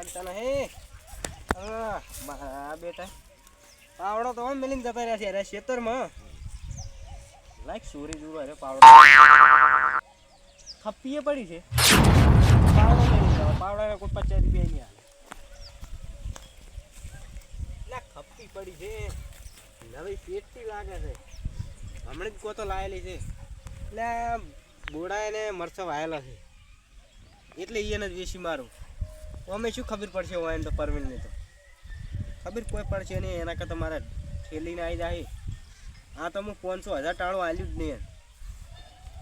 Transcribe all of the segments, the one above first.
લાગતા નહીં. બેટા પાવડો તો આમ મેલીને જતા રહ્યા છે અરે ખેતરમાં. લાઈક સોરી જુરો અરે પાવડો ખપ્પીએ પડી છે. પાવડા કોઈ 50 રૂપિયા નહીં આવે. ના ખપ્પી પડી છે નવી પેટથી લાગે છે. હમણાં જ કોતો લાયેલી છે એટલે બોડા એને મરચા વાયેલા છે એટલે એને જ વેચી મારું. અમે શું ખબર પડશે હોય તો પરવીનને તો ખબર કોઈ પડશે નહીં. એના કરતાં મારા ઠેલીને આવી જાય. હા તો હું 500,000 ટાળું આલ્યું જ નહીં.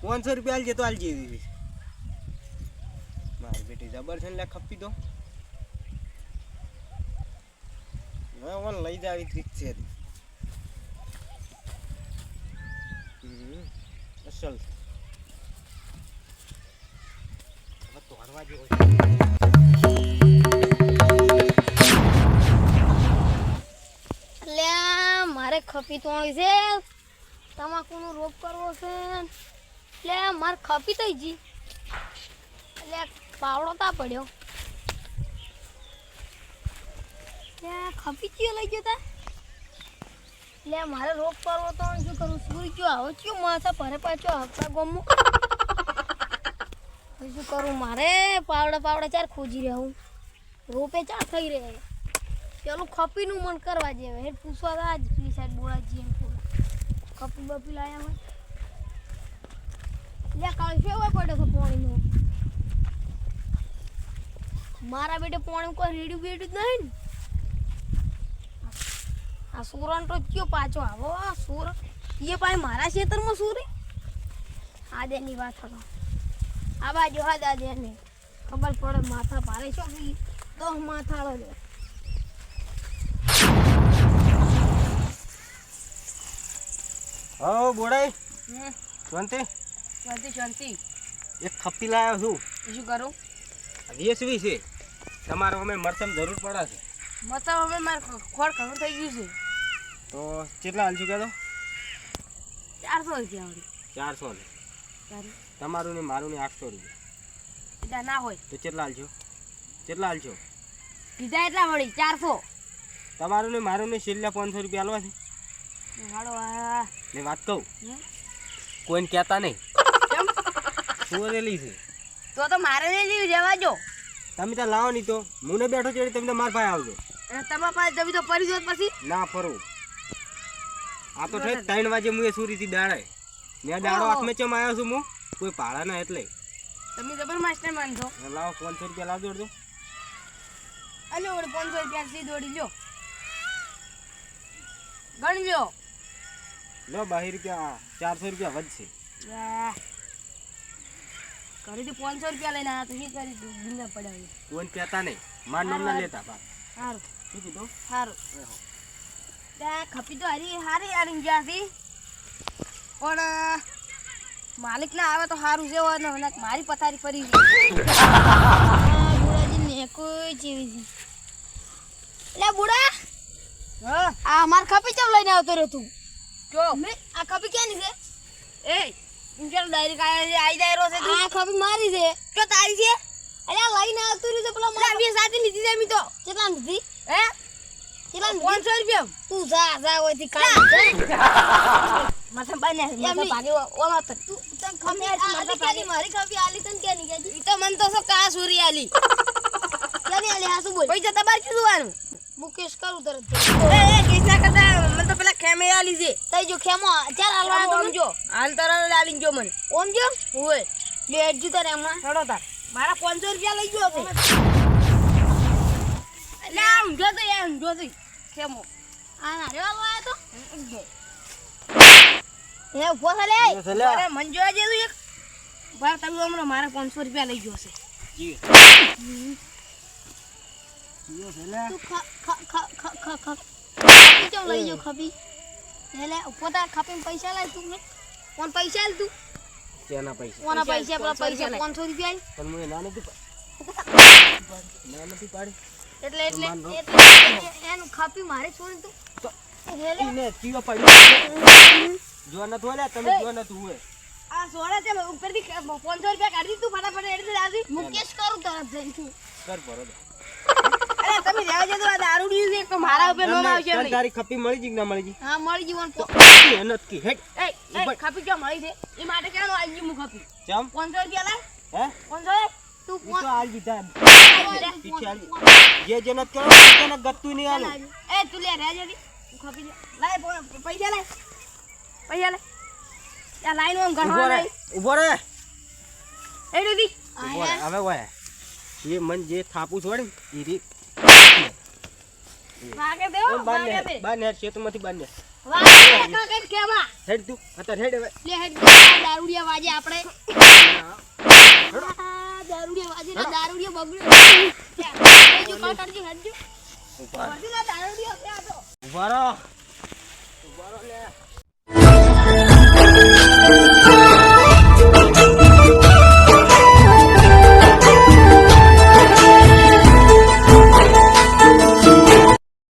500 રૂપિયા આલજે તો આલજે એવી મારી બેટી જબર છે ને ખપી દો ઓન લઈ જ આવી ટ્રીક છે. અસલ તો હરવા જેવો છે. મારે ખપી તોણી છે તમાકુનો રોગ કરવો છે એટલે મારે ખપી થઈ જી એટલે પાવડો તા પડ્યો ખપી કયો લઈ ગયો તા એટલે મારે રોગ કરવો તો શું કરું સુઈ ગયો આવો કયો માથા ભરે પાછો હપ્તા ગમો શું કરું મારે પાવડા ચાર ખોજી રહ્યા હું રોપે ચાર થઈ રહે પેલું ખપીનું મન કરવા જેવે હેડ પૂછવા તા જ પેલી સાઈડ બોળા જીએમ ખપી બપી લાયા હોય લે કાળ કેવો પડ્યો તો પાણીનો મારા બેટે પાણી કોઈ રેડ્યું બેડ્યું જ નહીં ને આ સુરણ તો કયો પાછો આવો આ સુર એ પાછ મારા ખેતરમાં સુરે આદેની વાત હતો આ બાજુ હા દાદે ખબર પડે માથા ભારે છો તો માથાળો દે હા બોડાઈ શાંતિ શાંતિ એક ખપ્પી લાવ્યો છું. શું કરું વેચવી છે તમારે અમે મરચાં જરૂર પડે છે. મતલબ હવે મારે ખોળ ખબર થઈ ગયું છે તો કેટલા હાલશું કહેતો 400 રૂપિયા વળી 400 ને તમારું ને મારું ને 800 રૂપિયા એટલા ના હોય તો કેટલા હાલશો કીધા એટલા વળી 400 તમારું ને મારું ને છેલ્લા 500 રૂપિયા હાલવા છે. હાલો ને વાત કહું કોઈને કહેતા નહીં સુરેલી છે તો મારે નહીં રહેવા જો તમે ત્યાં લાવો નહીં તો હું ને બેઠો છે તમને માર ભાઈ આવજો તમારા પાસે જમી તો પડી જો પછી ના ફરું. આ તો ઠેક 3 વાગે હું એ સુરીથી દાડે ને દાડો હાથમાં ચમ આવ્યો છું હું કોઈ ભાડા ના એટલે તમે જબર માસ્ટર માનજો. લાવો 500 રૂપિયા લાવજો અડધો અલ્યો 500 રૂપિયા સી દોડી લ્યો ગણ લ્યો લો 22 રૂપિયા 400 રૂપિયા વધશે. ઘરેથી 500 રૂપિયા લઈને આવ્યા તો શું કરી ભીંગા પડાવી કોઈને કહેતા નહીં માર નામ ના લેતા બા સારું શું કીધું સારું ત્યાં ખપી તો હારી આરી જ્યાંથી પણ માલિક ના આવે તો સારું છે મારી પથારી ફરી બુડાજી ને કોઈ જેવી છે એટલે બુડા આ માર ખપી ચમ લઈને આવતો રે તું જો આ ખપી ક્યાંની છે એ ચાલો ડાયરેક્ટ આવી જાય છે આ ખપી મારી છે તો તારી છે અલ્યા લઈને આવતો રે તો પેલા મારા બે સાથે લીધી છે મી તો કેટલા લીધી હે કેટલા 500 રૂપિયા તું જા ઓયથી કાઢ માથે બાને માથે ભાગે ઓલા તો તું તન ખપી મારી કાલી મારી ખપી આલી તન કે ની કેજી ઈ તો મન તો સો કા સુરી આલી કેની આલી હાસુ બોલ પૈસા તમાર કીધું મુકેશ કરું તરત એ કેસના કરતા મને તો પેલા ખેમે આલી છે તઈ જો ખેમો ચાલ હાલવા તો જો હાલ તરત આલી જો મને ઓમ જો ઓય લે એડજુ તારે હમણાં છોડો તાર મારા 500 રૂપિયા લઈ ગયો છે એટલે આમ જો તો એમ જો તો ખેમો આ ના રેવા આયા તો એ ઉભો થા લે અરે મન જોવા જેવું એક ભાઈ તમે હમણાં મારા 500 રૂપિયા લઈ ગયો છે જી યો છેલા તું ચમ લઈ જો ખપી એટલે પોતા ખપીને પૈસા લાય તું કોણ પૈસા આલ તું તેના પૈસા કોના પૈસા પેલા પૈસા 500 રૂપિયા પણ મને ના નથી પાડી એટલે એનું ખપી મારે છોડી તું તો હેલે ને ચીયો પડી જો ન તો લે તમે જો ન તું હોય આ સોળા તે ઉપરથી 500 રૂપિયા કાઢી તું ફટાફટ એડી દે આજી મુકેશ કરું તરત જઈ તું કર બરોબર ભાઈ રહેવા દે તો આ દારૂડિયું છે એક તો મારા ઉપર નોમ આવશે તને નહીં. તારી ખપી મળી જી કે ના મળી જી હા મળી જીવન મહેનત કી હેટ એ ખપી ક્યાં મળી છે એ માટે ક્યાં આવી ગયું હું ખપી ચમ 500 રૂપિયા લાય હે 500 તું ઈ તો આલ દીધા પીછે આલ જે જનત કરો તને ગત્તું નહીં આલું એ તું લે રહેજે દી હું ખપી લે લાય પૈસા લાય યા લાઈન માં ગણવા નહીં ઉભો રે એ દીદી ઉભો રે હવે વાય એ મન જે થાપું છોડી ઈ રી વાગે દેવો વાગે દે બાને ખેતમાંથી બાને વાગે કા કઈ કેવા હેડ તું અત્યારે હેડ હવે લે હેડ દારૂડિયા વાજે આપણે દારૂડિયા વાજે ને દારૂડિયા બગડ્યો જો કાટરજી હટજો ઉભા દારૂડિયા ક્યાં હતો ઉભા રહો લે